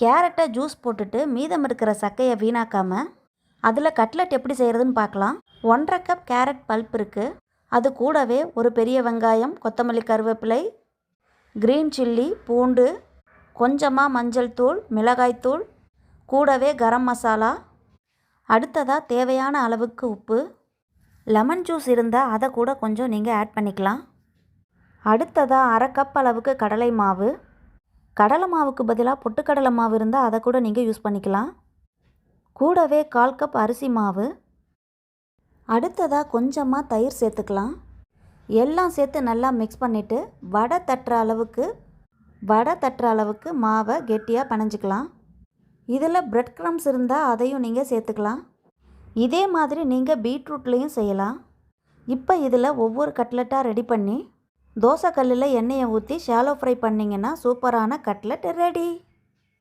கேரட்டை ஜூஸ் போட்டுட்டு மீதம் இருக்கிற சக்கையை வீணாக்காமல் அதில் கட்லெட் எப்படி செய்கிறதுன்னு பார்க்கலாம். 1.5 கப் கேரட் பல்ப் இருக்குது. அது கூடவே ஒரு பெரிய வெங்காயம், கொத்தமல்லி, கருவேப்பிலை, க்ரீன் சில்லி, பூண்டு, கொஞ்சமாக மஞ்சள் தூள், மிளகாய்த்தூள், கூடவே கரம் மசாலா, அடுத்ததாக தேவையான அளவுக்கு உப்பு, லெமன் ஜூஸ் இருந்தால் அதை கூட கொஞ்சம் நீங்கள் ஆட் பண்ணிக்கலாம். அடுத்ததாக 1/2 கப் அளவுக்கு கடலை மாவு. கடலை மாவுக்கு பதிலாக பொட்டுக்கடலை மாவு இருந்தால் அதை கூட நீங்கள் யூஸ் பண்ணிக்கலாம். கூடவே 1/4 கப் அரிசி மாவு. அடுத்ததாக கொஞ்சமாக தயிர் சேர்த்துக்கலாம். எல்லாம் சேர்த்து நல்லா மிக்ஸ் பண்ணிவிட்டு வடை தட்டுற அளவுக்கு மாவை கெட்டியாக பிணைஞ்சிக்கலாம். இதில் பிரெட் க்ரம்ஸ் இருந்தால் அதையும் நீங்கள் சேர்த்துக்கலாம். இதே மாதிரி நீங்கள் பீட்ரூட்லேயும் செய்யலாம். இப்போ இதில் ஒவ்வொரு கட்லெட்டாக ரெடி பண்ணி தோசை கல்லில் எண்ணெயை ஊற்றி ஷாலோ ஃப்ரை பண்ணிங்கன்னா சூப்பரான கட்லெட் ரெடி.